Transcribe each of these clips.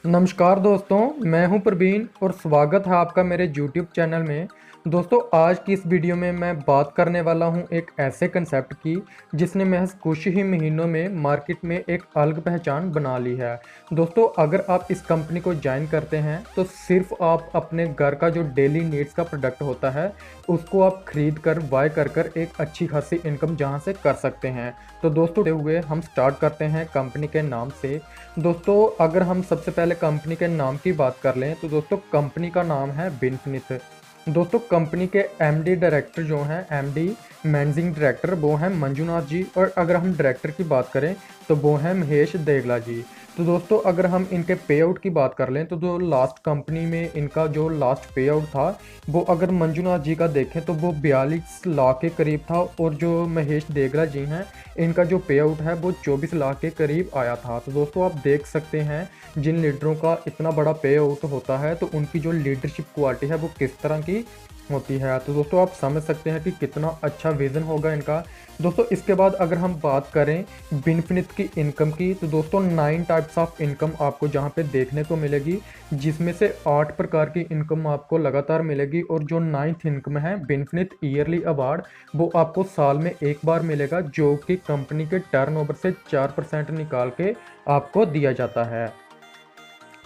नमस्कार दोस्तों, मैं हूं प्रवीण और स्वागत है आपका मेरे YouTube चैनल में। दोस्तों, आज की इस वीडियो में मैं बात करने वाला हूं एक ऐसे कंसेप्ट की जिसने महज कुछ ही महीनों में मार्केट में एक अलग पहचान बना ली है। दोस्तों, अगर आप इस कंपनी को ज्वाइन करते हैं तो सिर्फ आप अपने घर का जो डेली नीड्स का प्रोडक्ट होता है उसको आप खरीद कर बाय कर एक अच्छी खासी इनकम जहां से कर सकते हैं। तो दोस्तों, हुए हम स्टार्ट करते हैं कंपनी के नाम से। दोस्तों, अगर हम सबसे पहले कंपनी के नाम की बात कर लें तो दोस्तों कंपनी का नाम है बिनफिनिथ। दोस्तों, कंपनी के एमडी डायरेक्टर जो हैं, एमडी मैनेजिंग डायरेक्टर, वो हैं मंजुनाथ जी। और अगर हम डायरेक्टर की बात करें तो वो हैं महेश देगला जी। तो दोस्तों, अगर हम इनके पे आउट की बात कर लें तो जो लास्ट कंपनी में इनका जो लास्ट पे आउट था वो अगर मंजुनाथ जी का देखें तो वो 42 लाख के करीब था। और जो महेश देगला जी हैं, इनका जो पे आउट है वो 24 लाख के करीब आया था। तो दोस्तों, आप देख सकते हैं जिन लीडरों का इतना बड़ा पे आउट होता है तो उनकी जो लीडरशिप क्वालिटी है वो किस तरह की होती है। तो दोस्तों, आप समझ सकते हैं कि कितना अच्छा विजन होगा इनका। दोस्तों, इसके बाद अगर हम बात करें बिनफिनिथ की इनकम की तो दोस्तों 9 टाइप्स ऑफ इनकम आपको जहां पे देखने को मिलेगी, जिसमें से 8 प्रकार की इनकम आपको लगातार मिलेगी। और जो 9th इनकम है बिनफिनिथ ईयरली अवार्ड, वो आपको साल में एक बार मिलेगा, जो कि कंपनी के टर्नओवर से 4% निकाल के आपको दिया जाता है।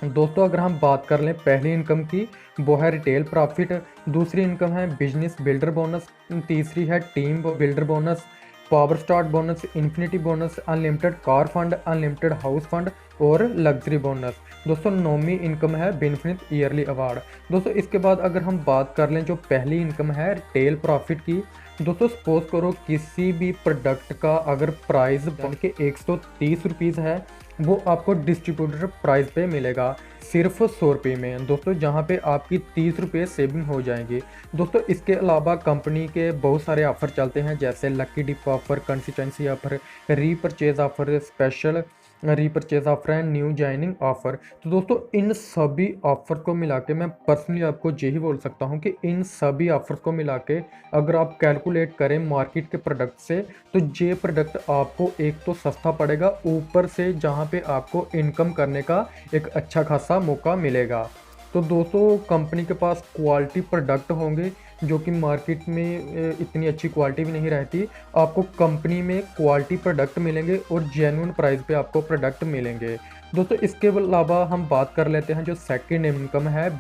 दोस्तों, अगर हम बात कर लें पहली इनकम की, वो है रिटेल प्रॉफिट। दूसरी इनकम है बिजनेस बिल्डर बोनस। तीसरी है team builder bonus, power start bonus, infinity bonus, unlimited car fund, unlimited house fund और लग्जरी बोनस। दोस्तों, नौवीं इनकम है बिनफिनिथ ईयरली अवार्ड। दोस्तों, इसके बाद अगर हम बात कर लें जो पहली इनकम है रिटेल प्रॉफिट की, दोस्तों सपोज करो किसी भी प्रोडक्ट का अगर प्राइस बन के 130 रुपीज़ है, वो आपको डिस्ट्रीब्यूटर प्राइस पे मिलेगा सिर्फ 100 रुपये में। दोस्तों, जहाँ पे आपकी 30 रुपये सेविंग हो जाएंगी। दोस्तों, इसके अलावा कंपनी के बहुत सारे ऑफर चलते हैं, जैसे lucky dip offer, consistency offer, repurchase offer, special repurchase offer and new joining offer. तो दोस्तों, इन सभी ऑफर को मिला के मैं पर्सनली आपको यही बोल सकता हूँ कि इन सभी ऑफर्स को मिला के अगर आप कैलकुलेट करें मार्केट के प्रोडक्ट से तो ये प्रोडक्ट आपको एक तो सस्ता पड़ेगा, ऊपर से जहाँ पे आपको इनकम करने का एक अच्छा खासा मौका मिलेगा। तो दोस्तों, कंपनी के पास क्वालिटी प्रोडक्ट होंगे जो कि मार्केट में इतनी अच्छी क्वालिटी भी नहीं रहती। आपको कंपनी में क्वालिटी प्रोडक्ट मिलेंगे और जेन्युइन प्राइस पे आपको प्रोडक्ट मिलेंगे। दोस्तों, इसके अलावा हम बात कर लेते हैं जो सेकंड इनकम है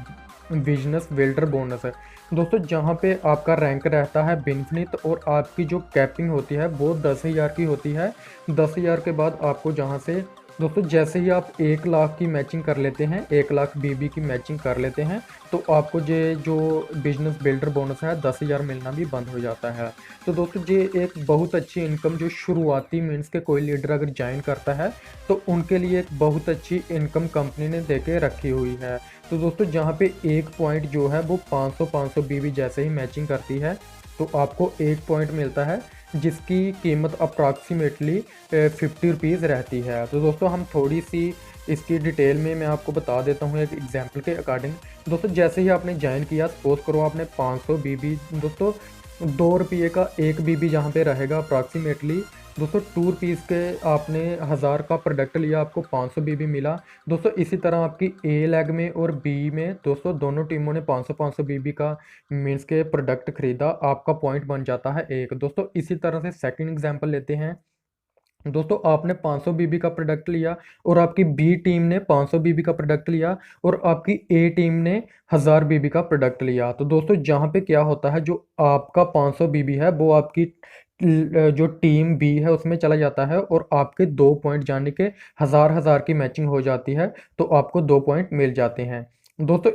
बिजनेस बिल्डर बोनस है। दोस्तों, जहां पे आपका रैंक रहता है बिनफिनिथ और आपकी जो कैपिंग होती है वो 10,000 की होती है। 10,000 के बाद आपको जहां से दोस्तों जैसे ही आप 1 लाख की मैचिंग कर लेते हैं, 1 लाख बीबी की मैचिंग कर लेते हैं, तो आपको ये जो बिजनेस बिल्डर बोनस है 10,000 मिलना भी बंद हो जाता है। तो दोस्तों, ये एक बहुत अच्छी इनकम जो शुरुआती मीन्स के कोई लीडर अगर ज्वाइन करता है तो उनके लिए एक बहुत अच्छी इनकम कंपनी ने दे के रखी हुई है। तो दोस्तों, जहाँ पे एक पॉइंट जो है वो 500 बीबी जैसे ही मैचिंग करती है तो आपको एक पॉइंट मिलता है, जिसकी कीमत अप्रॉक्सीमेटली 50 रुपीज़ रहती है। तो दोस्तों, हम थोड़ी सी इसकी डिटेल में मैं आपको बता देता हूँ एक एग्जांपल के अकॉर्डिंग। दोस्तों, जैसे ही आपने ज्वाइन किया, सपोज करो आपने 500 बीबी, दोस्तों 2 रुपये का एक बीबी जहाँ पे रहेगा अप्रॉक्सीमेटली। दोस्तों, 2 रुपीज़ के आपने 1000 का प्रोडक्ट लिया, आपको 500 बीबी मिला। दोस्तों, इसी तरह आपकी ए लेग में और बी में दोस्तों दोनों टीमों ने 500 बीबी का मीन्स के प्रोडक्ट खरीदा, आपका पॉइंट बन जाता है एक। दोस्तों, इसी तरह से सेकंड एग्जांपल लेते हैं। दोस्तों, आपने 500 बीबी का प्रोडक्ट लिया और आपकी बी टीम ने 500 बीबी का प्रोडक्ट लिया और आपकी ए टीम ने 1000 बीबी का प्रोडक्ट लिया। तो दोस्तों, जहाँ पे क्या होता है, जो आपका 500 बीबी है वो आपकी जो टीम बी है उसमें चला जाता है और आपके 2 पॉइंट जाने के 1000 की मैचिंग हो जाती है, तो आपको 2 पॉइंट मिल जाते हैं। दोस्तों,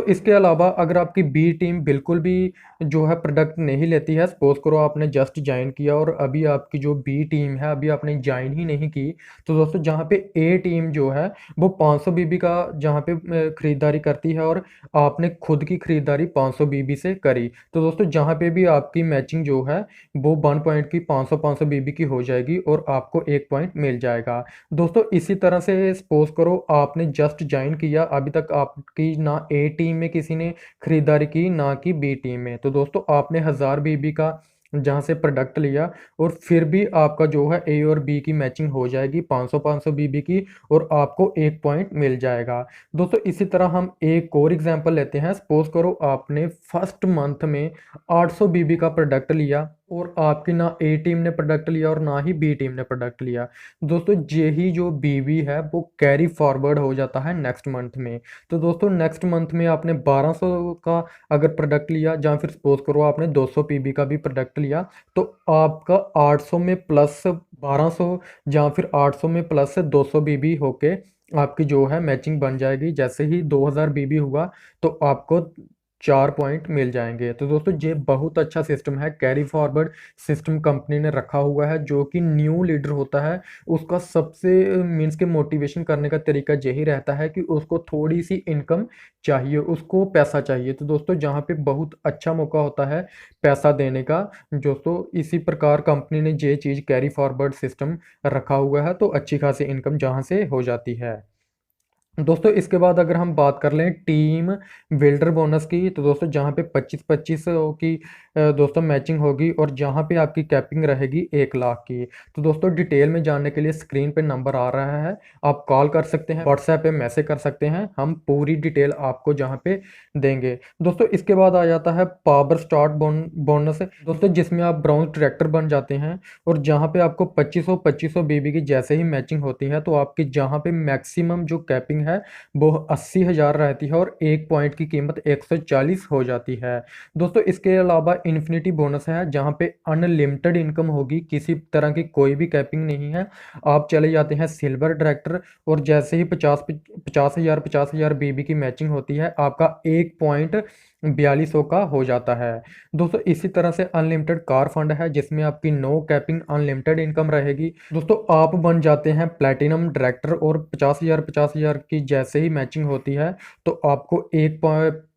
इसके अलावा अगर आपकी बी टीम बिल्कुल भी जो है प्रोडक्ट नहीं लेती है, सपोज करो आपने जस्ट ज्वाइन किया और अभी आपकी जो बी टीम है अभी आपने ज्वाइन ही नहीं की, तो दोस्तों जहाँ पे ए टीम जो है वो 500 बीबी का जहाँ पे खरीदारी करती है और आपने खुद की खरीदारी 500 बीबी से करी, तो दोस्तों जहाँ पे भी आपकी मैचिंग जो है वो 1 पॉइंट की 500 बीबी की हो जाएगी और आपको 1 पॉइंट मिल जाएगा। दोस्तों, इसी तरह से सपोज करो आपने जस्ट ज्वाइन किया, अभी तक आपकी ना ए टीम में किसी ने खरीदारी की ना कि बी टीम में, तो दोस्तों आपने 1000 बीबी का जहाँ से प्रोडक्ट लिया, और फिर भी आपका जो है ए और बी की मैचिंग हो जाएगी 500-500 बीबी की, और आपको 1 पॉइंट मिल जाएगा। दोस्तों इसी तरह हम एक और एग्जांपल लेते हैं। सपोज करो आपने फर्स्ट मंथ में 800 बीबी का प्रोडक्ट लिया, और आपकी ना ए टीम ने प्रोडक्ट लिया और ना ही बी टीम ने प्रोडक्ट लिया। दोस्तों यही जो बीबी है वो कैरी फॉरवर्ड हो जाता है नेक्स्ट मंथ में। तो दोस्तों नेक्स्ट मंथ में आपने 1200 का अगर प्रोडक्ट लिया, या फिर सपोज करो आपने 200 पीबी का भी प्रोडक्ट लिया, तो आपका 800 में प्लस 1200, या फिर 800 में प्लस 200 बीबी होके आपकी जो है मैचिंग बन जाएगी। जैसे ही 2000 बीबी हुआ तो आपको 4 पॉइंट मिल जाएंगे। तो दोस्तों ये बहुत अच्छा सिस्टम है, कैरी फॉरवर्ड सिस्टम कंपनी ने रखा हुआ है। जो कि न्यू लीडर होता है उसका सबसे मीन्स के मोटिवेशन करने का तरीका यही रहता है कि उसको थोड़ी सी इनकम चाहिए, उसको पैसा चाहिए। तो दोस्तों जहाँ पे बहुत अच्छा मौका होता है पैसा देने का, दोस्तों इसी प्रकार कंपनी ने ये चीज़ कैरी फॉरवर्ड सिस्टम रखा हुआ है, तो अच्छी खासी इनकम जहाँ से हो जाती है। दोस्तों इसके बाद अगर हम बात कर लें टीम बिल्डर बोनस की, तो दोस्तों जहाँ पे 25-25 की दोस्तों मैचिंग होगी, और जहाँ पे आपकी कैपिंग रहेगी 1 लाख की। तो दोस्तों डिटेल में जानने के लिए स्क्रीन पे नंबर आ रहा है, आप कॉल कर सकते हैं, व्हाट्सएप पे मैसेज कर सकते हैं, हम पूरी डिटेल आपको जहाँ पे देंगे। दोस्तों इसके बाद आ जाता है पावर स्टार्ट बोनस, दोस्तों जिसमें आप ब्राउन ट्रैक्टर बन जाते हैं, और जहाँ पे आपको 2500 बीबी की जैसे ही मैचिंग होती है तो आपकी जहाँ पे मैक्सिमम जो कैपिंग है वो 80,000 रहती है, और 1 पॉइंट की कीमत 140 हो जाती है। दोस्तों इसके अलावा इन्फिनिटी बोनस है, जहाँ पे अनलिमिटेड इनकम होगी, किसी तरह की कोई भी कैपिंग नहीं है। आप चले जाते हैं सिल्वर डायरेक्टर, और जैसे ही 50,000 बीबी की मैचिंग होती है आपका 1 पॉइंट 4200 का हो जाता है। दोस्तों इसी तरह से अनलिमिटेड कार फंड है, जिसमें आपकी नो कैपिंग अनलिमिटेड इनकम रहेगी। दोस्तों आप बन जाते हैं प्लेटिनम डायरेक्टर, और 50,000 की जैसे ही मैचिंग होती है तो आपको 1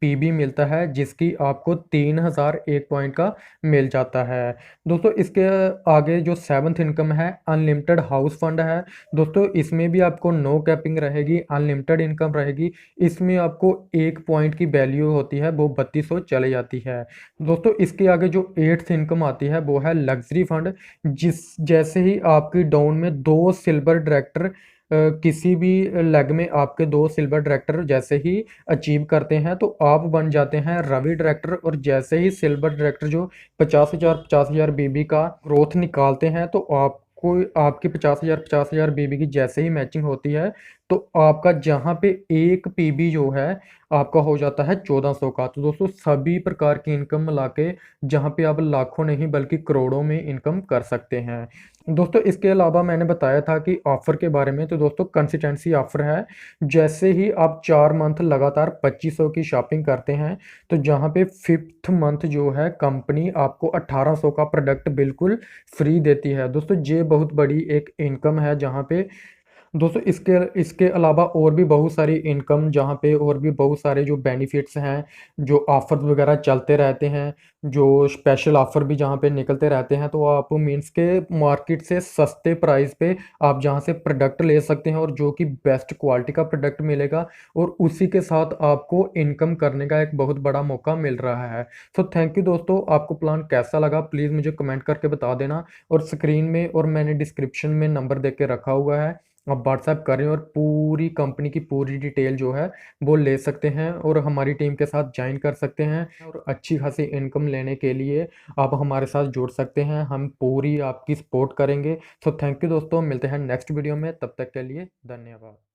पीबी मिलता है, जिसकी आपको 3001 पॉइंट का मिल जाता है। दोस्तों इसके आगे जो 7th इनकम है अनलिमिटेड हाउस फंड है। दोस्तों इसमें भी आपको नो कैपिंग रहेगी, अनलिमिटेड इनकम रहेगी। इसमें आपको 1 पॉइंट की वैल्यू होती है वो 3200 चले जाती है। दोस्तों इसके आगे जो 8th इनकम आती है वो है लग्जरी फंड, जिस जैसे ही आपकी डाउन में 2 सिल्वर डायरेक्टर किसी भी लेग में आपके 2 सिल्वर डायरेक्टर जैसे ही अचीव करते हैं तो आप बन जाते हैं रवि डायरेक्टर, और जैसे ही सिल्वर डायरेक्टर जो 50,000 बीबी का ग्रोथ निकालते हैं तो आपको आपकी 50,000 बीबी की जैसे ही मैचिंग होती है तो आपका जहाँ पे 1 पीबी जो है आपका हो जाता है 1400 का। तो दोस्तों सभी प्रकार की इनकम मिला के जहाँ पे आप लाखों नहीं बल्कि करोड़ों में इनकम कर सकते हैं। दोस्तों इसके अलावा मैंने बताया था कि ऑफ़र के बारे में, तो दोस्तों कंसिस्टेंसी ऑफ़र है। जैसे ही आप 4 मंथ लगातार 2500 की शॉपिंग करते हैं तो जहाँ पे 5th मंथ जो है कंपनी आपको 1800 का प्रोडक्ट बिल्कुल फ्री देती है। दोस्तों ये बहुत बड़ी एक इनकम है, जहाँ पे दोस्तों इसके इसके अलावा और भी बहुत सारी इनकम, जहाँ पे और भी बहुत सारे जो बेनिफिट्स हैं, जो ऑफ़र वगैरह चलते रहते हैं, जो स्पेशल ऑफ़र भी जहाँ पे निकलते रहते हैं, तो आप मीन्स के मार्केट से सस्ते प्राइस पे आप जहाँ से प्रोडक्ट ले सकते हैं, और जो कि बेस्ट क्वालिटी का प्रोडक्ट मिलेगा, और उसी के साथ आपको इनकम करने का एक बहुत बड़ा मौका मिल रहा है। सो थैंक यू दोस्तों, आपको प्लान कैसा लगा प्लीज़ मुझे कमेंट करके बता देना, और स्क्रीन में और मैंने डिस्क्रिप्शन में नंबर दे के रखा हुआ है, आप व्हाट्सएप करें और पूरी कंपनी की पूरी डिटेल जो है वो ले सकते हैं, और हमारी टीम के साथ ज्वाइन कर सकते हैं, और अच्छी खासी इनकम लेने के लिए आप हमारे साथ जुड़ सकते हैं। हम पूरी आपकी सपोर्ट करेंगे। सो थैंक यू दोस्तों, मिलते हैं नेक्स्ट वीडियो में, तब तक के लिए धन्यवाद।